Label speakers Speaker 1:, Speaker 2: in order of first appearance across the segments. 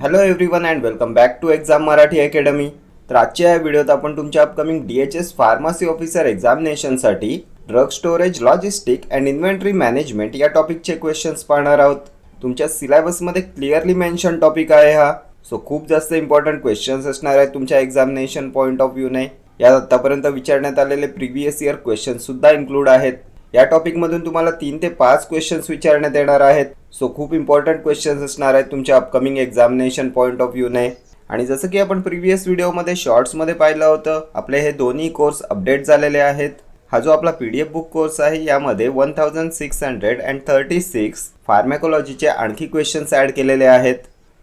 Speaker 1: Hello everyone and welcome back to Exam Marathi Academy. तर आजच्या या व्हिडिओत आपण तुमच्या अपकमिंग DHS फार्मसी ऑफिसर एक्झामिनेशनसाठी drug storage logistic and inventory management या टॉपिकचे क्वेश्चन्स पाहणार आहोत. तुमच्या सिलेबसमध्ये क्लिअरली मेन्शन टॉपिक आहे हा. सो खूप जास्त इम्पॉर्टंट क्वेश्चन्स असणार आहेत तुमच्या एक्झामिनेशन पॉईंट ऑफ व्ह्यूने. यात आतापर्यंत विचारण्यात आलेले प्रिव्हियस इयर क्वेश्चन्स सुद्धा इन्क्लूड आहेत. या टॉपिकमधून तुम्हाला 3 ते 5 क्वेश्चन्स विचारण्यात येणार आहेत. सो खूप इम्पॉर्टंट क्वेश्चन्स असणार आहेत तुमच्या अपकमिंग एक्झामिनेशन पॉईंट ऑफ व्ह्यूने. आणि जसं की आपण प्रिव्हियस व्हिडिओमध्ये शॉर्ट्समध्ये पाहिलं होतं, आपले हे दोन्ही कोर्स अपडेट झालेले आहेत. हा जो आपला PDF बुक कोर्स आहे यामध्ये 1636 फार्मॅकोलॉजीचे आणखी क्वेश्चन्स ॲड केलेले आहेत.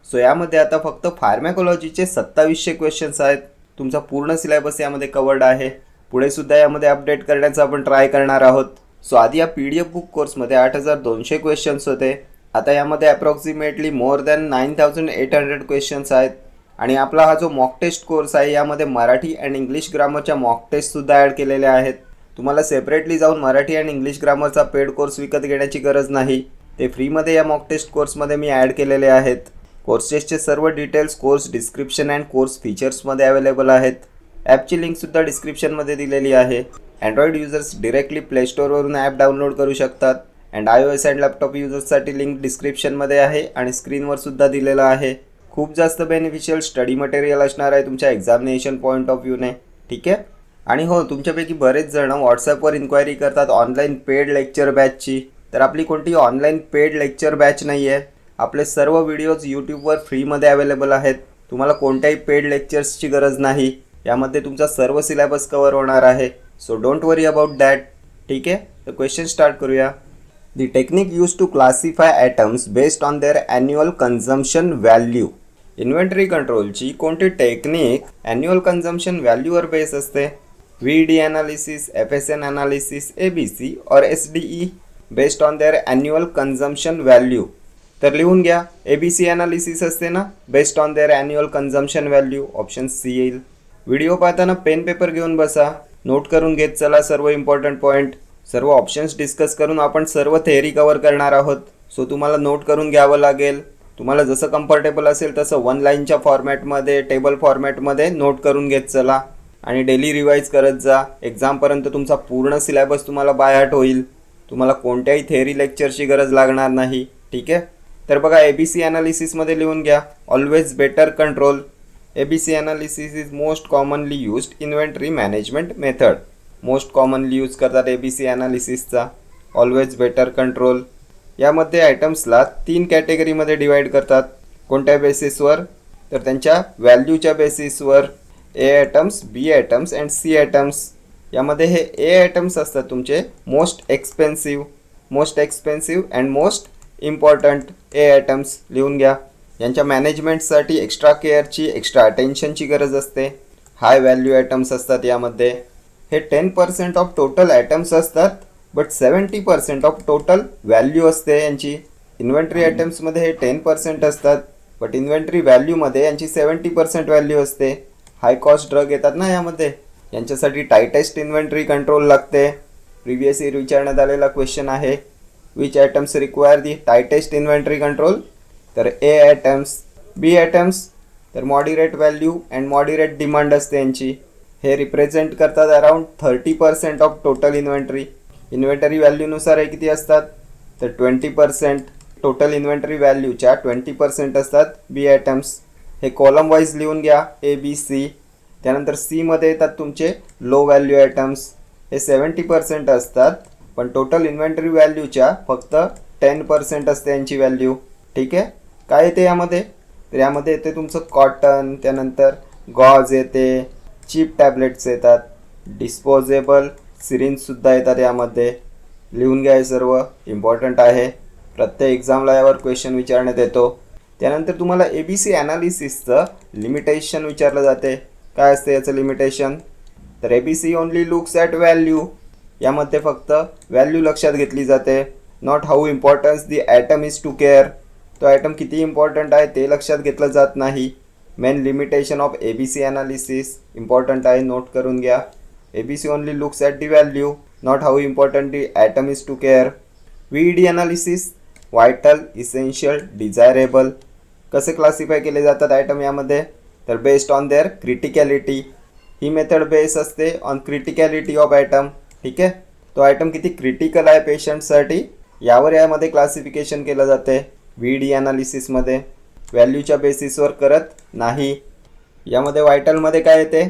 Speaker 1: सो यामध्ये आता फक्त फार्मॅकोलॉजीचे 2700 क्वेश्चन्स आहेत. तुमचा पूर्ण सिलेबस यामध्ये कवर्ड आहे. पुढे सुद्धा यामध्ये अपडेट करण्याचा आपण ट्राय करणार आहोत. सो आधी या PDF बुक कोर्समध्ये 8200 क्वेश्चन्स होते. आता यामध्ये अप्रॉक्सिमेटली मोर दॅन 9800 क्वेश्चन्स आहेत. आणि आपला हा जो मॉक टेस्ट कोर्स आहे यामध्ये मराठी अँड इंग्लिश ग्रामरच्या मॉक टेस्टसुद्धा ॲड केलेल्या आहेत. तुम्हाला सेपरेटली जाऊन मराठी अँड इंग्लिश ग्रामरचा पेड कोर्स विकत घेण्याची गरज नाही. ते फ्रीमध्ये या मॉक टेस्ट कोर्समध्ये मी ॲड केलेले आहेत. कोर्स टेस्टचे सर्व details course description and course फीचर्समध्ये अवेलेबल आहेत. ॲपची लिंकसुद्धा डिस्क्रिप्शनमध्ये दिलेली आहे. अँड्रॉइड युजर्स डिरेक्टली प्ले स्टोअरवरून ॲप डाउनलोड करू शकतात. अँड iOS अँड लॅपटॉप युजर्ससाठी लिंक डिस्क्रिप्शनमध्ये आहे आणि स्क्रीनवर सुद्धा दिलेलं आहे. खूप जास्त बेनिफिशियल स्टडी मटेरियल असणार आहे तुमच्या एक्झामिनेशन पॉईंट ऑफ व्ह्यूने. ठीक आहे. आणि हो, तुमच्यापैकी बरेच जण व्हॉट्सॲपवर इन्क्वायरी करतात ऑनलाईन पेड लेक्चर बॅचची. तर आपली कोणती ऑनलाईन पेड लेक्चर बॅच नाही आहे. आपले सर्व व्हिडिओज यूट्यूबवर फ्रीमध्ये अवेलेबल आहेत. तुम्हाला कोणत्याही पेड लेक्चर्सची गरज नाही. यामध्ये तुमचा सर्व सिलेबस कवर होणार आहे. So don't worry about that. ठीक आहे. तर क्वेश्चन स्टार्ट करूया. The technique use to classify atoms based on their annual consumption value. Inventory कंट्रोलची कोणती टेक्निक ॲन्युअल कन्झम्पशन व्हॅल्यूवर बेस असते? VD analysis, FSN analysis, ABC और SDE based on their annual consumption value. तर लिहून घ्या. ABC analysis असते ना, based on their annual consumption value. Option C येईल. व्हिडिओ पाहताना पेन पेपर घेऊन बसा. नोट करून घेत चला सर्व इम्पॉर्टंट पॉईंट. सर्व ऑप्शन्स डिस्कस करून आपण सर्व थेअरी कवर करणार आहोत. सो तुम्हाला नोट करून घ्यावं लागेल. तुम्हाला जसं कम्फर्टेबल असेल तसं 1 लाईनच्या फॉर्मॅटमध्ये, टेबल फॉर्मॅटमध्ये नोट करून घेत चला. आणि डेली रिवाईज करत जा. एक्झामपर्यंत तुमचा पूर्ण सिलेबस तुम्हाला बाय हार्ट होईल. तुम्हाला कोणत्याही थेअरी लेक्चरची गरज लागणार नाही. ठीक आहे. तर बघा, ABC ॲनालिसिसमध्ये लिहून घ्या. Always better control. ABC analysis is most commonly used inventory management method. Most commonly use करतात ABC ॲनालिसिसचा. Always better control. यामध्ये आयटम्सला 3 कॅटेगरीमध्ये डिवाईड करतात. कोणत्या बेसिसवर? तर त्यांच्या व्हॅल्यूच्या बेसिसवर. A items, B items and C items. यामध्ये हे A आयटम्स असतात तुमचे most expensive and most important A items. लिहून घ्या. यांच्या मॅनेजमेंटसाठी एक्स्ट्रा केअरची, एक्स्ट्रा अटेन्शनची गरज असते. हाय व्हॅल्यू आयटम्स असतात यामध्ये. हे 10% ऑफ टोटल आयटम्स असतात, बट 70% ऑफ टोटल व्हॅल्यू असते यांची. इन्व्हेंटरी आयटम्समध्ये हे 10% असतात, बट इन्व्हेंटरी व्हॅल्यूमध्ये यांची 70% व्हॅल्यू असते. हाय कॉस्ट ड्रग येतात ना यामध्ये. यांच्यासाठी टायटेस्ट इन्व्हेंटरी कंट्रोल लागते. प्रिव्हियस इयर विचारण्यात आलेला क्वेश्चन आहे. Which items require the tightest inventory control? तर A आयटम्स. B आयटम्स तर moderate value and moderate demand असते यांची. हे रिप्रेझेंट करतात around 30% of total inventory. Inventory व्हॅल्यूनुसार हे किती असतात? तर 20%. टोटल इन्व्हेंटरी व्हॅल्यूच्या 20% असतात B आयटम्स. हे कॉलम वाईज लिहून घ्या. A, B, C. त्यानंतर Cमध्ये येतात तुमचे लो व्हॅल्यू आयटम्स. हे 70% असतात, पण टोटल इन्व्हेंटरी व्हॅल्यूच्या फक्त 10% असते यांची व्हॅल्यू. ठीक आहे. काय येते यामध्ये? तर यामध्ये येते तुमचं कॉटन, त्यानंतर गॉज येते, चीप टॅबलेट्स येतात, डिस्पोजेबल सिरिंजसुद्धा येतात यामध्ये. लिहून घ्या. हे सर्व इम्पॉर्टंट आहे. प्रत्येक एक्झामला यावर क्वेश्चन विचारण्यात येतो. त्यानंतर तुम्हाला ABC ॲनालिसिसचं लिमिटेशन विचारलं जाते. काय असते याचं लिमिटेशन? तर ABC only looks at value. यामध्ये फक्त व्हॅल्यू लक्षात घेतली जाते. Not how importance the item is to care. तो ॲटम किती इम्पॉर्टंट आहे ते लक्षात घेतलं जात नाही. Main limitation of ABC analysis important आहे. नोट करून घ्या. ABC only looks at the value, not how important the item is to care. VD analysis vital, essential, desirable. कसे क्लासिफाय केले जातात आयटम यामध्ये, तर based on there criticality. He method base असते on criticality of item. ठीक आहे, तो item किती क्रिटिकल आहे पेशंटसाठी यावर यामध्ये क्लासिफिकेशन केलं जाते. VD ॲनालिसिसमध्ये व्हॅल्यूच्या बेसिसवर करत नाही. यामध्ये व्हायटलमध्ये काय येते,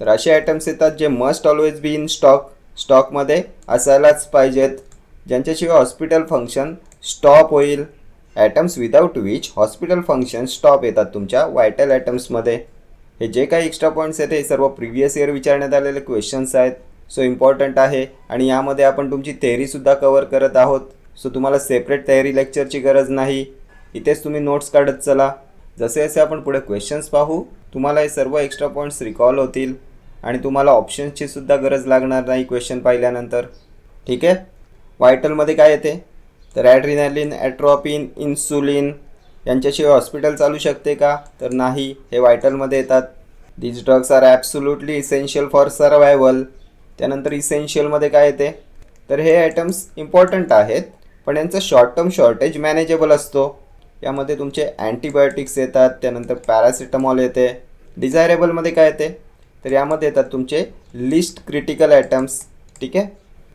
Speaker 1: तर असे आयटम्स येतात जे मस्ट ऑलवेज बी इन स्टॉकमध्ये असायलाच पाहिजेत, ज्यांच्याशिवाय हॉस्पिटल फंक्शन स्टॉप होईल. Items without which hospital function stop येतात तुमच्या व्हायटल आयटम्समध्ये. हे जे काही एक्स्ट्रा पॉईंट्स आहेत हे सर्व प्रिव्हियस इयर विचारण्यात आलेले क्वेश्चन्स आहेत. सो इम्पॉर्टंट आहे आणि यामध्ये आपण तुमची थेअरीसुद्धा कवर करत आहोत. सो तुम्हाला सेपरेट तयारी लेक्चरची गरज नाही, इथेच तुम्ही नोट्स काढत चला. जसे जसे आपण पुढे क्वेश्चन्स पाहू तुम्हाला हे सर्व एक्स्ट्रा पॉईंट्स रिकॉल होतील आणि तुम्हाला ऑप्शन्सची सुद्धा गरज लागणार नाही क्वेश्चन पाहिल्यानंतर. ठीक आहे, व्हायटलमध्ये काय येते, तर ॲड्रिनॅलिन, ॲट्रोपिन, इन्सुलिन यांच्याशिवाय हॉस्पिटल चालू शकते का, तर नाही, हे व्हायटलमध्ये येतात. These drugs are absolutely essential for survival. त्यानंतर इसेन्शियलमध्ये काय येते, तर हे आयटम्स इम्पॉर्टंट आहेत पण यांचं शॉर्ट टर्म शॉर्टेज मॅनेजेबल असतो. यामध्ये तुमचे अँटीबायोटिक्स येतात, त्यानंतर पॅरासिटामॉल येते. डिझायरेबलमध्ये काय येते, तर यामध्ये येतात तुमचे लिस्ट क्रिटिकल आयटम्स. ठीक आहे,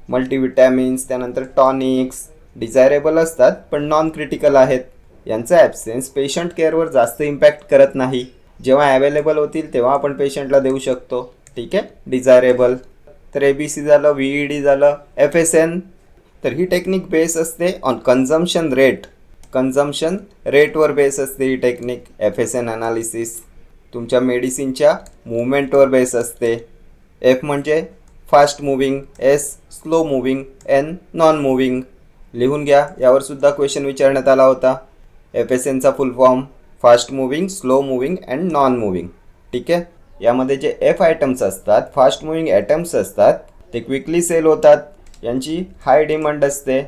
Speaker 1: मल्टीविटॅमिन्स, त्यानंतर टॉनिक्स डिझायरेबल असतात पण नॉन क्रिटिकल आहेत. यांचा ॲब्सेन्स पेशंट केअरवर जास्त इम्पॅक्ट करत नाही. जेव्हा अवेलेबल होतील तेव्हा आपण पेशंटला देऊ शकतो. ठीक आहे, डिझायरेबल. तर ABC झालं, VED झालं, FSN. तर ही टेक्निक बेस असते ऑन कन्झम्पशन रेटवर बेस असते ही टेक्निक. FSN ॲनालिसिस तुमच्या मेडिसिनच्या मुवमेंटवर बेस असते. F म्हणजे fast moving, S slow moving, N non moving. लिहून घ्या, यावर सुद्धा क्वेश्चन विचारण्यात आला होता. FSNचा full form fast moving, slow moving and non moving. ठीक आहे, यामध्ये जे F आयटम्स असतात, फास्ट मूव्हिंग आयटम्स असतात, ते क्विकली सेल होतात, यांची हाय डिमांड असते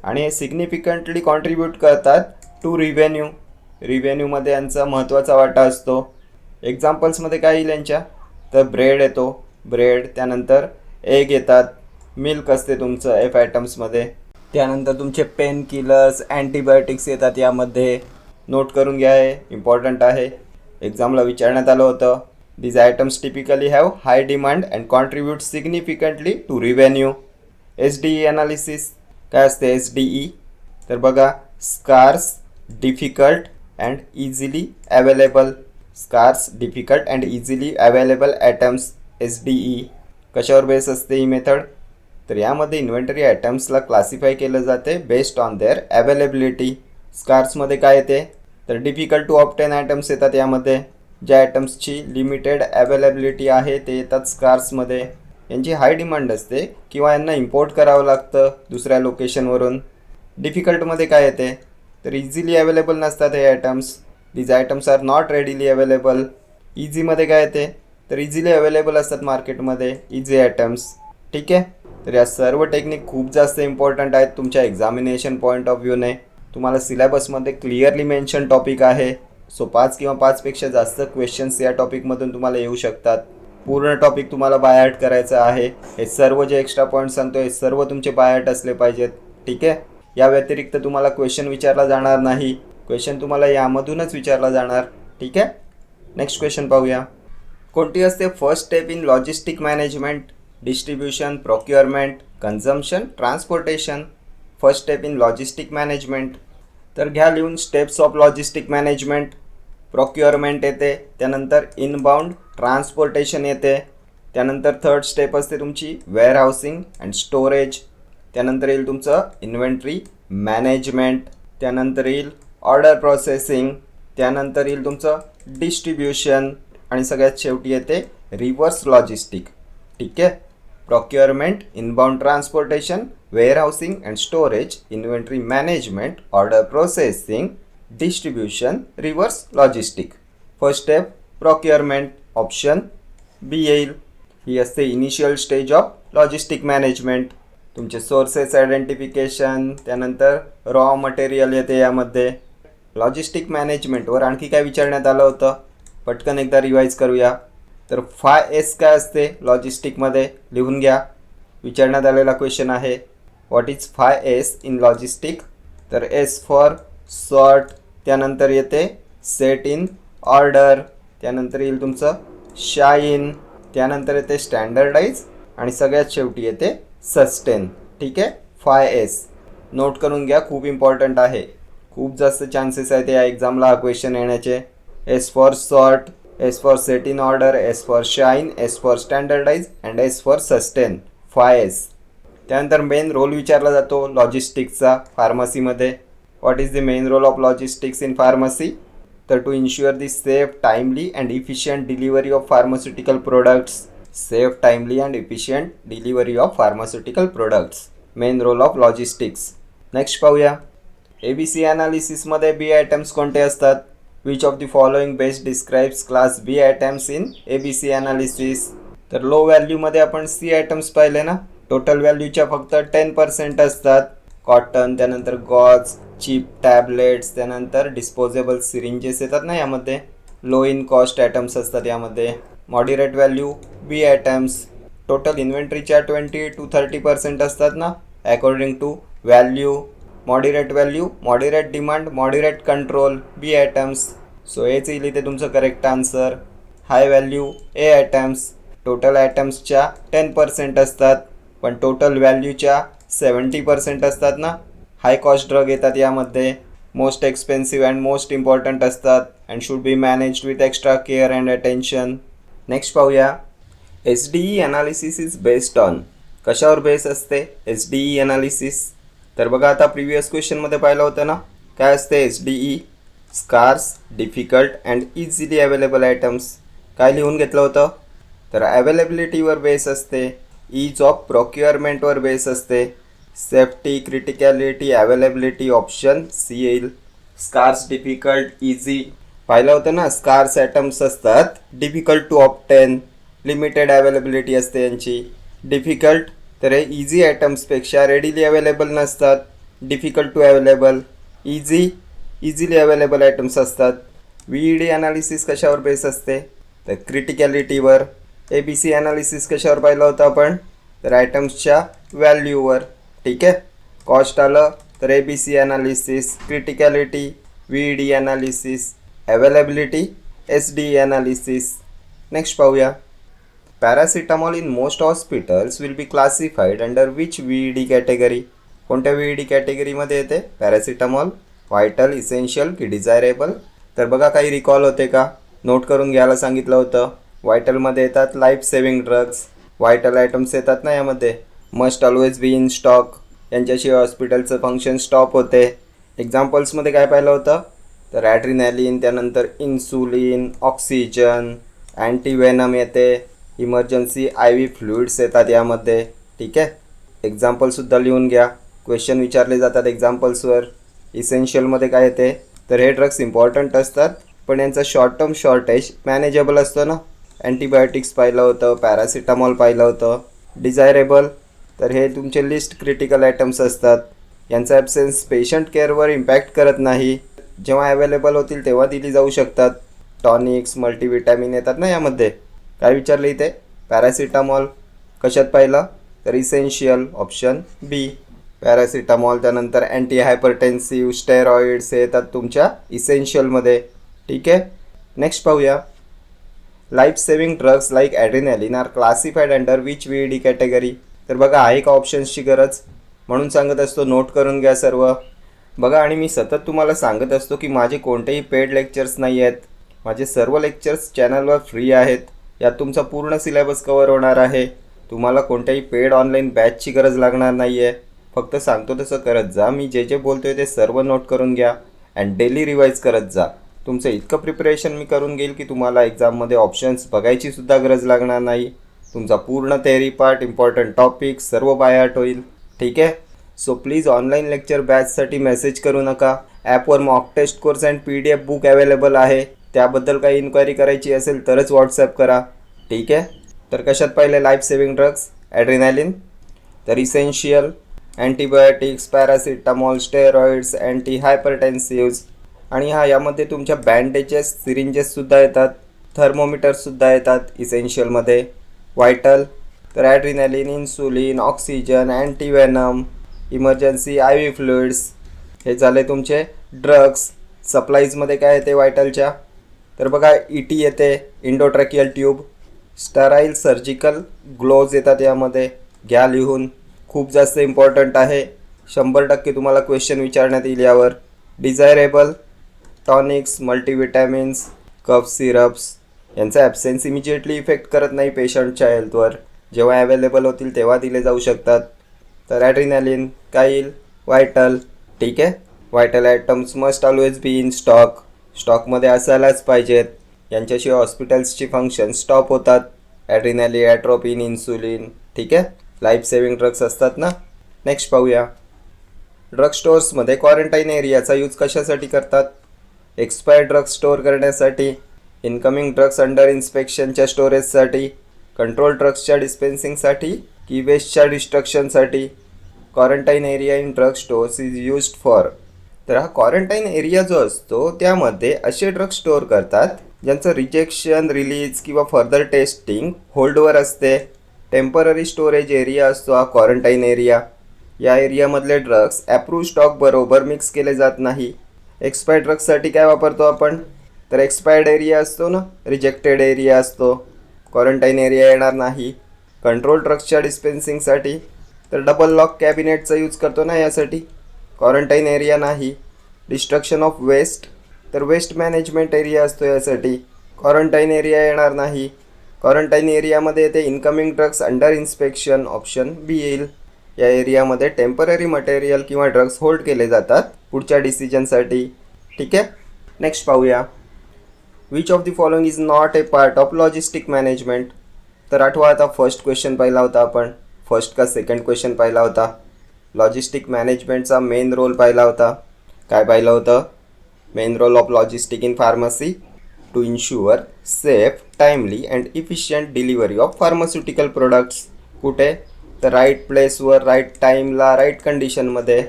Speaker 1: आणि हे सिग्निफिकंटली कॉन्ट्रीब्यूट करतात टू रिव्हेन्यूमध्ये यांचा महत्त्वाचा वाटा असतो. एक्झाम्पल्समध्ये काय येईल यांच्या, तर ब्रेड येतो, त्यानंतर एग येतात, मिल्क असते तुमचं F आयटम्समध्ये. त्यानंतर तुमचे पेन किलर्स, अँटीबायोटिक्स येतात यामध्ये. नोट करून घ्या, हे इम्पॉर्टंट आहे, एक्झामला विचारण्यात आलं होतं. These items typically have high demand and contribute significantly to revenue. SDE analysis काय असते SDE, तर बघा scarce, difficult and easily available. scarce, difficult and easily available items SDE. कशावर बेस असते ही मेथड, तर यामध्ये इन्व्हेंटरी आयटम्सला क्लासिफाय केलं जाते बेस्ड ऑन देअर अवेलेबिलिटी. स्कार्समध्ये काय येते, तर डिफिकल्ट टू ऑब्टेन आयटम्स येतात. यामध्ये ज्या आयटम्सची लिमिटेड अवेलेबिलिटी आहे ते येतात स्कार्समध्ये. यांची हाय डिमांड असते किंवा यांना इम्पोर्ट करावं लागतं दुसऱ्या लोकेशनवरून. डिफिकल्टमध्ये काय येते, तर इझिली अवेलेबल नसतात हे items. These items are not readily available. इझीमध्ये काय येते, तर इझिली अवेलेबल असतात मार्केटमध्ये इझी आयटम्स. ठीक आहे, तर या सर्व टेक्निक खूप जास्त इम्पॉर्टंट आहेत तुमच्या एक्झामिनेशन पॉईंट ऑफ व्ह्यूने. तुम्हाला सिलेबसमध्ये क्लिअरली मेन्शन टॉपिक आहे. सो 5 किंवा 5 पेक्षा जास्त क्वेश्चन्स या टॉपिकमधून तुम्हाला येऊ शकतात. पूर्ण टॉपिक तुम्हाला बायहार्ट करायचं आहे. हे सर्व जे एक्स्ट्रा पॉईंट सांगतो हे सर्व तुमचे बायहार्ट असले पाहिजेत. ठीक आहे, या व्यतिरिक्त तुम्हाला क्वेश्चन विचारला जाणार नाही. क्वेश्चन तुम्हाला यामधूनच विचारला जाणार. ठीक आहे, नेक्स्ट क्वेश्चन पाहूया. कोणती असते first step in logistic management, distribution, procurement, consumption, transportation. First step in logistic management, तर घ्या लिहून steps of logistic management. Procurement येते, त्यानंतर इनबाउंड ट्रान्सपोर्टेशन येते, त्यानंतर थर्ड स्टेप असते तुमची वेअर हाऊसिंग अँड स्टोरेज, त्यानंतर येईल तुमचं इन्व्हेंटरी मॅनेजमेंट, त्यानंतर येईल ऑर्डर प्रोसेसिंग, त्यानंतर येईल तुमचं डिस्ट्रीब्युशन आणि सगळ्यात शेवटी येते रिव्हर्स लॉजिस्टिक. ठीक आहे, procurement, inbound transportation, warehousing and storage, inventory management, order processing, distribution, reverse logistic. First step procurement, option B येईल. ही असते initial stage of logistic management. तुमचे सोर्सेस आयडेंटिफिकेशन, त्यानंतर रॉ मटेरियल येते यामध्ये. लॉजिस्टिक मॅनेजमेंटवर आणखी काय विचारण्यात आलं होतं, पटकन एकदा रिवाईज करूया. तर 5S काय असते लॉजिस्टिकमध्ये, लिहून घ्या, विचारण्यात आलेला क्वेश्चन आहे. What is 5S in logistic, तर S फॉर सॉर्ट, त्यानंतर येते सेट इन ऑर्डर, त्यानंतर येईल तुमचं शाईन, त्यानंतर येते स्टँडर्डाइज आणि सगळ्यात शेवटी येते सस्टेन. ठीक आहे, 5S नोट करून घ्या, खूप इम्पॉर्टंट आहे. खूप जास्त चान्सेस आहेत या एक्झामला हा क्वेश्चन येण्याचे. S for sort, S for set in order, S for shine, S for standardise and S for sustain, 5S. त्यानंतर मेन रोल विचारला जातो लॉजिस्टिक्सचा फार्मसीमध्ये. What is the main role of logistics in pharmacy? तर to ensure the safe, timely and efficient delivery of pharmaceutical products. Safe, timely and efficient delivery of pharmaceutical products, main role of logistics. Next पाहूया. ABC ॲनालिसिसमध्ये B items कोणते असतात? Which of the following best describes class B items in ABC analysis? तर low व्हॅल्यूमध्ये आपण C items पाहिले ना, total व्हॅल्यूच्या फक्त 10% असतात. कॉटन, त्यानंतर गॉज, चीप टॅबलेट्स, त्यानंतर डिस्पोजेबल सिरिंजेस येतात ना यामध्ये. लो इन कॉस्ट आयटम्स असतात यामध्ये. Moderate value B items. Total इन्व्हेंटरीच्या 20 to 30% असतात ना according to value. Moderate value, moderate demand, moderate control, B items. So हेच येईल इथे तुमचं correct answer. High value A items. Total आयटम्सच्या 10% असतात पण टोटल व्हॅल्यूच्या 70% असतात ना. हाय कॉस्ट ड्रग येतात यामध्ये. Most expensive and most important असतात and should be managed with extra care and attention. Next पाहूया. SDE analysis is based on. कशावर बेस असते SDE ॲनालिसिस? तर बघा आता प्रिव्हियस क्वेश्चनमध्ये पाहिलं होतं ना, काय असते SDE? Scarce, difficult and easily available items. काय लिहून घेतलं होतं? तर अवेलेबिलिटीवर बेस असते, ईज ऑफ प्रोक्युअरमेंटवर बेस असते, safety, criticality, availability option C येईल. स्कार्स, डिफिकल्ट, इझी पाहिलं होतं ना. स्कार्स आयटम्स असतात, difficult to obtain, limited availability असते यांची. डिफिकल्ट तर हे इझी आयटम्सपेक्षा रेडिली अवेलेबल नसतात, difficult to available. Easy, easily available items असतात. VED ॲनालिसिस कशावर बेस असते? तर क्रिटिकॅलिटीवर. ABC ॲनालिसिस कशावर पाहिलं होतं आपण? तर आयटम्सच्या व्हॅल्यूवर. ठीक आहे. कॉस्ट आलं तर ABC analysis, criticality VED analysis, availability SDE analysis. Next पाहूया. Paracetamol in most hospitals will be classified under which VED category? कोणत्या VED कॅटेगरीमध्ये येते पॅरासिटामॉल? व्हायटल, इसेन्शियल की डिझायरेबल? तर बघा काही रिकॉल होते का? नोट करून घ्यायला सांगितलं होतं. व्हायटलमध्ये येतात life saving drugs. Vital items येतात ना यामध्ये. Must always be in stock, यांच्याशिवाय हॉस्पिटलचं फंक्शन स्टॉप होते. एक्झाम्पल्समध्ये काय पाहिलं होतं? तर ॲड्रिनॅलिन, त्यानंतर इन्सुलिन, ऑक्सिजन, अँटीवेनम येते, इमर्जन्सी IV फ्लुइड्स येतात यामध्ये. ठीक आहे. एक्झाम्पलसुद्धा लिहून घ्या, क्वेश्चन विचारले जातात एक्झाम्पल्सवर. इसेन्शियलमध्ये काय येते? तर हे ड्रग्स इम्पॉर्टंट असतात पण यांचा शॉर्ट टर्म शॉर्टेज मॅनेजेबल असतो ना. अँटीबायोटिक्स पाहिलं होतं, पॅरासिटामॉल पाहिलं होतं. डिझायरेबल तर हे तुमचे लिस्ट क्रिटिकल आयटम्स असतात, यांचा ॲब्सेन्स पेशंट केअरवर इम्पॅक्ट करत नाही, जेव्हा अवेलेबल होतील तेव्हा दिली जाऊ शकतात. टॉनिक्स, मल्टीविटॅमिन येतात ना यामध्ये. काय विचारलं इथे? पॅरासिटामॉल कशात पाहिलं? तर इसेन्शियल, ऑप्शन बी पॅरासिटामॉल. त्यानंतर अँटी हायपरटेन्सिव्ह, स्टेरॉइड्स येतात तुमच्या इसेन्शियलमध्ये. ठीक आहे. नेक्स्ट पाहूया. Life saving drugs like adrenaline are classified under which VED category? तर बघा आहे का ऑप्शन्सची गरज? म्हणून सांगत असतो नोट करून घ्या सर्व. बघा आणि मी सतत तुम्हाला सांगत असतो की माझे कोणतेही पेड लेक्चर्स नाही आहेत. माझे सर्व लेक्चर्स चॅनलवर फ्री आहेत. यात तुमचा पूर्ण सिलेबस कवर होणार आहे. तुम्हाला कोणत्याही पेड ऑनलाईन बॅचची गरज लागणार नाही आहे. फक्त सांगतो तसं करत जा. मी जे जे बोलतो आहे ते सर्व नोट करून घ्या अँड डेली रिवाईज करत जा. तुमचं इतकं प्रिपरेशन मी करून घेईल की तुम्हाला एक्झाममध्ये ऑप्शन्स बघायची सुद्धा गरज लागणार नाही. तुमचा पूर्ण थेअरी पार्ट, इम्पॉर्टंट टॉपिक सर्व बाय हार्ट होईल. ठीक आहे. सो प्लीज ऑनलाईन लेक्चर बॅचसाठी मेसेज करू नका. ॲपवर mock test course and PDF book available आहे. त्याबद्दल काही इन्क्वायरी करायची असेल तरच व्हॉट्सॲप करा. ठीक आहे. तर कशात पाहिले? Life saving drugs, adrenaline. तर essential, antibiotics, paracetamol, steroids, anti hypertensives. आणि यामध्ये तुमच्या बँडेजेस, सिरिंजेससुद्धा येतात, थर्मोमीटर्ससुद्धा येतात इसेन्शियलमध्ये. व्हायटल तर adrenaline, insulin, oxygen, antivenom, emergency IV fluids. हे झाले तुमचे ड्रग्स. सप्लाईजमध्ये काय येते व्हायटलच्या, तर बघा ET येते, इंडोट्रॅकियल ट्यूब, स्टराईल सर्जिकल ग्लोव्ज येतात यामध्ये, घ्या लिहून, खूप जास्त इम्पॉर्टंट आहे, 100% तुम्हाला क्वेश्चन विचारण्यात येईल यावर. डिझायरेबल टॉनिक्स, मल्टीविटॅमिन्स, कफ सिरप्स यांचा ॲब्सेन्स इमिजिएटली इफेक्ट करत नाही पेशंटच्या हेल्थवर, जेव्हा अवेलेबल होतील तेव्हा दिले जाऊ शकतात. तर ॲड्रिनॅलिन काय येईल, व्हायटल. ठीक आहे, vital items must always be in stock, स्टॉकमध्ये असायलाच पाहिजेत, यांच्याशिवाय हॉस्पिटल्सची फंक्शन स्टॉप होतात. Adrenaline, atropine, insulin. ठीक आहे, लाईफ सेविंग ड्रग्स असतात ना. नेक्स्ट पाहूया, ड्रग स्टोअर्समध्ये क्वारंटाईन एरियाचा यूज कशासाठी करतात. एक्सपायर्ड ड्रग्स स्टोअर करण्यासाठी, इनकमिंग ड्रग्स अंडर इन्स्पेक्शनच्या स्टोरेजसाठी, कंट्रोल ड्रग्सच्या डिस्पेन्सिंगसाठी की वेस्टच्या डिस्ट्रक्शनसाठी. Quarantine area in drug stores is used for. तर हा क्वारंटाईन एरिया जो असतो त्यामध्ये असे ड्रग स्टोअर करतात ज्यांचं रिजेक्शन, रिलीज किंवा फर्दर टेस्टिंग होल्डवर असते. टेम्पररी स्टोरेज एरिया असतो हा क्वारंटाईन एरिया. या एरियामधले ड्रग्स ॲप्रूव्ह स्टॉक बरोबर मिक्स केले जात नाही. एक्सपायर्ड ड्रग्ससाठी काय वापरतो आपण, तर एक्सपायर्ड एरिया असतो ना, रिजेक्टेड एरिया असतो, क्वारंटाईन एरिया येणार नाही. कंट्रोल ड्रग्सच्या डिस्पेन्सिंगसाठी तर डबल लॉक कॅबिनेटचा यूज करतो ना यासाठी, क्वारंटाईन एरिया नाही. डिस्ट्रक्शन ऑफ वेस्ट तर वेस्ट मॅनेजमेंट एरिया असतो यासाठी, क्वारंटाईन एरिया येणार नाही. क्वारंटाईन एरियामध्ये येते incoming drugs under inspection, option B येईल. या एरियामध्ये टेम्पररी मटेरियल किंवा ड्रग्स होल्ड केले जातात पुढच्या डिसिजनसाठी. ठीक आहे, नेक्स्ट पाहूया, which of the following is not a part of logistic management. तर आठवा आता फर्स्ट क्वेश्चन पाहिला होता आपण, फर्स्ट का सेकंड क्वेश्चन पाहिला होता. लॉजिस्टिक मॅनेजमेंटचा मेन रोल पाहिला होता. काय पाहिलं होतं, main role of logistic in pharmacy to ensure safe, timely and efficient delivery of pharmaceutical products. कुठे, तर राईट प्लेसवर, राईट टाईमला, राईट कंडिशनमध्ये.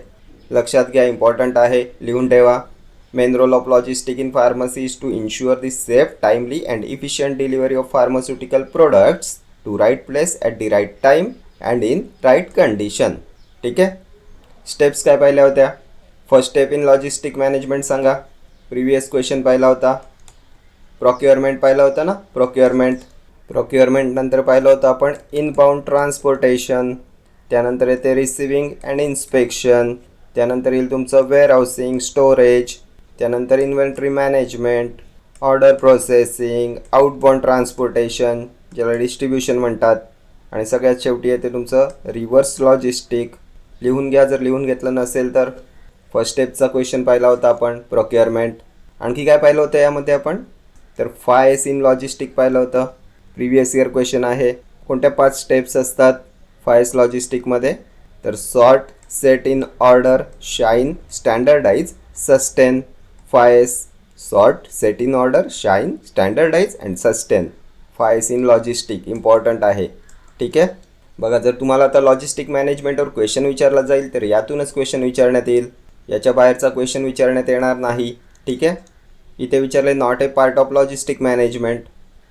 Speaker 1: लक्षात घ्या, इम्पॉर्टंट आहे, लिहून ठेवा. Main role of logistic in pharmacy is to ensure the safe, timely and efficient delivery of pharmaceutical products to right place at the right time and in right condition. ठीक आहे, steps काय पाहिल्या होत्या. First step in logistic management सांगा, previous question पाहिला होता. Procurement पाहिलं होतं ना, प्रोक्युअरमेंट नंतर पाहिलं होतं आपण इनबाउंड ट्रान्सपोर्टेशन, त्यानंतर येते रिसिविंग अँड इन्स्पेक्शन, त्यानंतर येईल तुमचं वेअरहाऊसिंग, स्टोरेज, त्यानंतर inventory management, order processing, outbound transportation ज्याला डिस्ट्रीब्युशन म्हणतात, आणि सगळ्यात शेवटी येते तुमचं रिव्हर्स लॉजिस्टिक. लिहून घ्या जर लिहून घेतलं नसेल तर. फर्स्ट स्टेपचा क्वेश्चन पाहिला होता आपण प्रोक्युअरमेंट. आणखी काय पाहिलं होतं यामध्ये आपण, तर 5S इन लॉजिस्टिक पाहिलं होतं. प्रिव्हियस इयर क्वेश्चन आहे. कोणत्या 5 स्टेप्स असतात 5S लॉजिस्टिकमध्ये, तर sort, set in order, shine, standardise, sustain. 5S sort, set in order, shine, standardise and sustain. 5S in logistic important आहे. ठीक आहे, बघा जर तुम्हाला आता लॉजिस्टिक मॅनेजमेंटवर क्वेश्चन विचारला जाईल तर यातूनच क्वेश्चन विचारण्यात येईल, याच्या बाहेरचा क्वेश्चन विचारण्यात येणार नाही. ठीक आहे, इथे विचारले not a part of logistic management.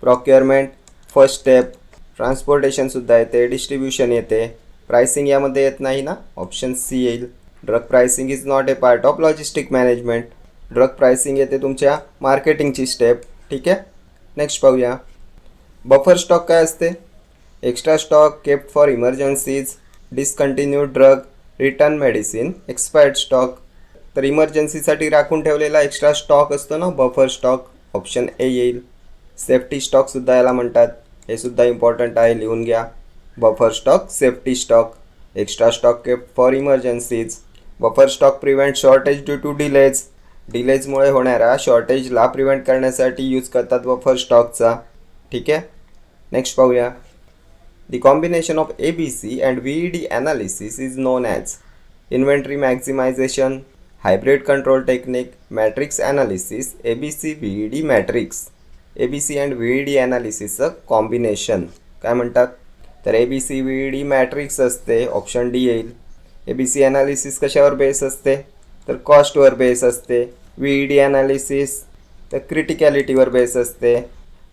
Speaker 1: Procurement first step, ट्रान्सपोर्टेशनसुद्धा येते, डिस्ट्रीब्युशन येते, प्राइसिंग यामध्ये येत नाही ना, ऑप्शन सी येईल. Drug pricing is not a part of logistic management. Drug pricing येते तुमच्या मार्केटिंगची स्टेप. ठीक आहे, नेक्स्ट पाहूया, बफर स्टॉक काय असते. Extra stock kept for emergencies, discontinued drug, return medicine, expired stock. तर इमर्जन्सीसाठी राखून ठेवलेला एक्स्ट्रा स्टॉक असतो ना, बफर स्टॉक, ऑप्शन ए येईल. सेफ्टी स्टॉकसुद्धा याला म्हणतात, हे सुद्धा इम्पॉर्टंट आहे, लिहून घ्या. Buffer stock, safety stock, extra stock kept for emergencies. Buffer stock prevent shortage due to delays, डिलेजमुळे होणाऱ्या शॉर्टेजला प्रिव्हेंट करण्यासाठी यूज करतात बफर स्टॉकचा. ठीक आहे, नेक्स्ट पाहूया, the combination of ABC and VED analysis is known as inventory maximization, hybrid control technique, matrix analysis, ABC VED matrix. ABC and VED ॲनालिसिसचं कॉम्बिनेशन काय म्हणतात, तर ABC VED मॅट्रिक्स असते, ऑप्शन डी येईल. ABC ॲनालिसिस कशावर base असते, तर कॉस्टवर base असते. VED ॲनालिसिस तर क्रिटिकॅलिटीवर बेस असते.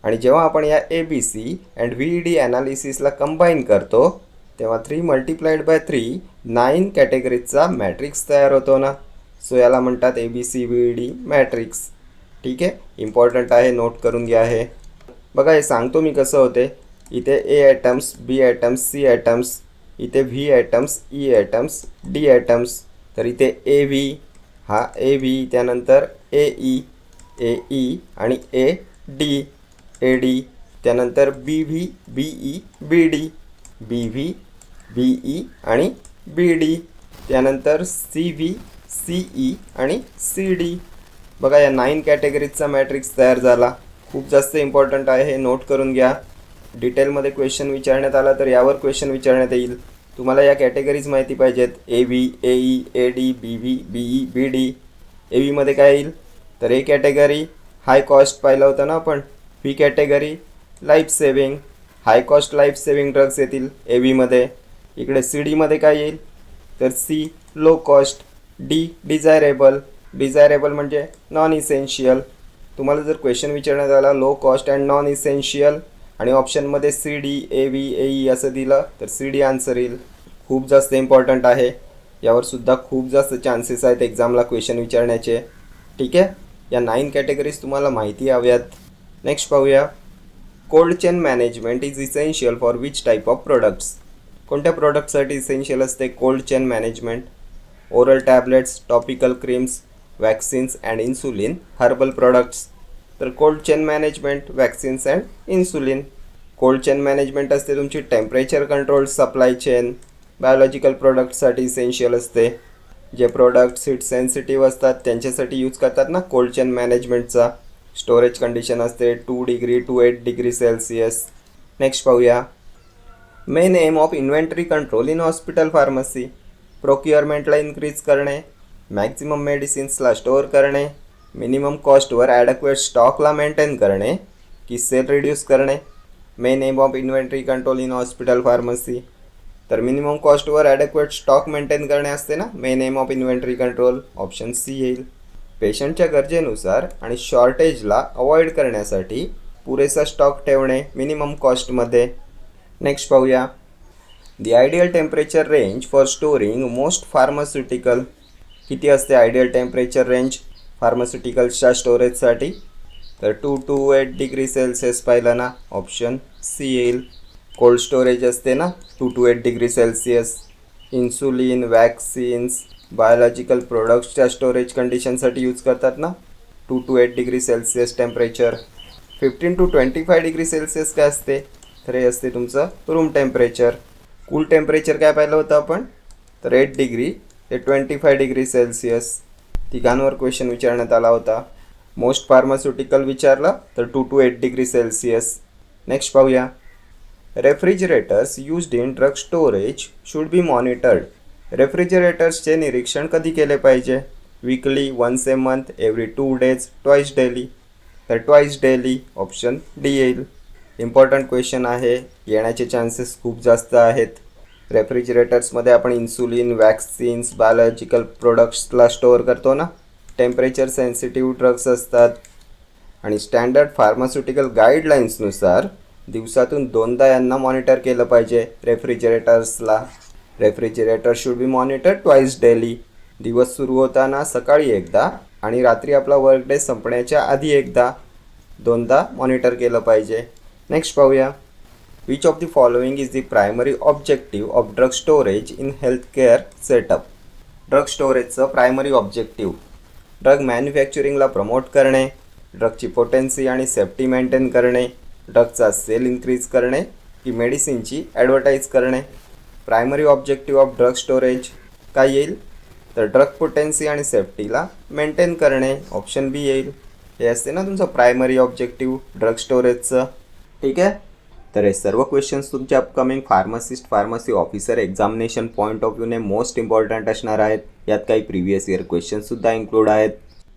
Speaker 1: आणि जेव्हा आपण या ABC अँड VED ॲनालिसिसला कंबाईन करतो तेव्हा 3 × 3 9 कॅटेगरीजचा मॅट्रिक्स तयार होतो ना. सो याला म्हणतात ABCD मॅट्रिक्स. ठीक आहे, इम्पॉर्टंट आहे, नोट करून घ्या. हे बघा, हे सांगतो मी कसं होते. इथे A items, B items, C items, इथे V items, E items, D items. तर इथे AV, हा AV, त्यानंतर AE, AE आणि AD, त्यानंतर BV, BE, BD, BV, BE आणि BD, त्यानंतर CV, CE आणि CD. बघा, या 9 कॅटेगरीजचा मॅट्रिक्स तयार झाला. खूप जास्त इम्पॉर्टंट आहे, हे नोट करून घ्या. डिटेलमध्ये क्वेश्चन विचारण्यात आला तर यावर क्वेश्चन विचारण्यात येईल. तुम्हाला या कॅटेगरीज माहिती पाहिजेत. AV, AE, AD, BV, BE, BD. AVमध्ये काय येईल तर A कॅटेगरी हाय कॉस्ट पाहिलं होतं ना आपण. B कॅटेगरी लाईफ सेविंग, हाय कॉस्ट लाईफ सेविंग ड्रग्स येतील AVमध्ये. इकडे CDमध्ये काय येईल तर C low cost, D desirable म्हणजे नॉन इसेन्शियल. तुम्हाला जर क्वेश्चन विचारण्यात आला low cost and non essential आणि ऑप्शनमध्ये CD, AV, AE असं दिलं तर CD आन्सर येईल. खूप जास्त इम्पॉर्टंट आहे, यावर सुद्धा खूप जास्त चान्सेस आहेत एक्झामला क्वेश्चन विचारण्याचे. ठीक आहे, या 9 कॅटेगरीज तुम्हाला माहिती हव्यात. नेक्स्ट पाहूया. Cold chain management is essential for which type of products. कोणत्या प्रोडक्टसाठी इसेन्शियल असते cold chain management? Oral tablets, topical creams, vaccines and insulin, herbal products. तर cold chain management, vaccines and insulin. Cold chain management असते तुमची temperature control supply chain. Biological प्रोडक्ट्ससाठी essential असते. जे products heat sensitive असतात त्यांच्यासाठी use करतात ना कोल्ड चेन मॅनेजमेंटचा. स्टोरेज कंडिशन असते 2 degree to 8 degree Celsius. Next पाहूया. Main aim of inventory control in hospital pharmacy. प्रोक्युअरमेंटला इन्क्रीज करणे, मॅक्झिमम मेडिसिन्सला स्टोअर करणे, मिनिमम कॉस्टवर ॲडक्वेट स्टॉकला मेंटेन करणे की सेल रिड्यूस करणे. Main aim of inventory control in hospital pharmacy. तर मिनिमम कॉस्टवर ॲडक्वेट स्टॉक मेंटेन करणे असते ना main aim of inventory control. Option C येईल. पेशंटच्या गरजेनुसार आणि शॉर्टेजला अवॉइड करण्यासाठी पुरेसा स्टॉक ठेवणे मिनिमम कॉस्टमध्ये. नेक्स्ट पाहूया. The ideal temperature range for storing most pharmaceutical. किती असते आयडियल टेम्परेचर रेंज फार्मास्युटिकल्सच्या स्टोरेजसाठी? तर 2 to 8 डिग्री सेल्सिअस पाहिलं ना, ऑप्शन C येईल. कोल्ड स्टोरेज असते ना 2 to 8 degree Celsius. Insulin, vaccines, biological प्रोडक्ट्सच्या स्टोरेज कंडिशनसाठी यूज करतात ना 2 to 8 degree Celsius temperature. 15 to 25 degree Celsius काय असते तर हे असते तुमचं रूम टेम्परेचर. कूल टेम्परेचर काय पाहिलं होतं आपण तर 8 डिग्री ते 25 डिग्री सेल्सिअस. तिघांवर क्वेश्चन विचारण्यात आला होता. मोस्ट फार्मास्युटिकल विचारलं तर 2 to 8 डिग्री सेल्सिअस. नेक्स्ट पाहूया. Refrigerators used in drug storage should be monitored. रेफ्रिजरेटर्सचे निरीक्षण कधी केले पाहिजे? Weekly, once a month, every 2 days, twice daily. तर ट्वाईस डेली, ऑप्शन D येईल. इम्पॉर्टंट क्वेश्चन आहे, येण्याचे चान्सेस खूप जास्त आहेत. रेफ्रिजरेटर्समध्ये आपण इन्सुलिन, वॅक्सिन्स, बायोलॉजिकल प्रोडक्ट्सला स्टोअर करतो ना. टेम्परेचर सेन्सिटिव्ह ड्रग्स असतात आणि स्टँडर्ड फार्मास्युटिकल गाईडलाईन्सनुसार दिवसातून 2दा यांना मॉनिटर केलं पाहिजे रेफ्रिजरेटर्सला. Refrigerator should be monitor twice daily. दिवस सुरू होताना सकाळी एकदा आणि रात्री आपला वर्क डे संपण्याच्या आधी एकदा, 2दा मॉनिटर केलं पाहिजे. नेक्स्ट पाहूया. Which of the following is the primary objective of drug storage in healthcare setup. Drug स्टोरेजचं प्रायमरी ऑब्जेक्टिव्ह ड्रग मॅन्युफॅक्चरिंगला प्रमोट करणे, ड्रगची पोटेन्सी आणि सेफ्टी मेंटेन करणे, ड्रगचा सेल इन्क्रीज करणे की मेडिसिनची ॲडव्हर्टाईज करणे. Primary objective of drug storage काय येईल तर ड्रग पोटेन्सी आणि सेफ्टीला मेंटेन करणे, ऑप्शन B येईल. हे असते ना तुमचं प्रायमरी ऑब्जेक्टिव्ह ड्रग स्टोरेजचं. ठीक आहे, तर हे सर्व क्वेश्चन्स तुमच्या upcoming pharmacist, pharmacy officer examination point of व्ह्यूने मोस्ट इम्पॉर्टंट असणार आहेत. यात काही प्रिव्हियस इयर क्वेश्चन्ससुद्धा इन्क्लूड आहेत.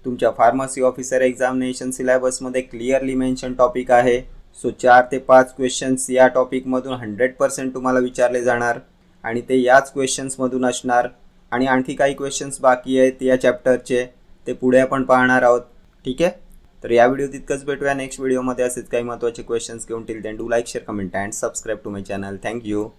Speaker 1: तुमच्या फार्मसी ऑफिसर एक्झामिनेशन सिलेबसमध्ये क्लिअरली मेन्शन टॉपिक आहे. सो 4 ते 5 क्वेश्चन्स या टॉपिकमधून 100% तुम्हाला विचारले जाणार आणि ते याच क्वेश्चन्समधून असणार. आणि आणखी काही क्वेश्चन्स बाकी आहेत या चॅप्टरचे, ते पुढे आपण पाहणार आहोत. ठीक आहे, तर या व्हिडिओत इतकंच. भेटूया नेक्स्ट व्हिडिओमध्ये असेच काही महत्त्वाचे क्वेश्चन्स घेऊन. Till then do like, share, comment and subscribe to my channel. Thank you.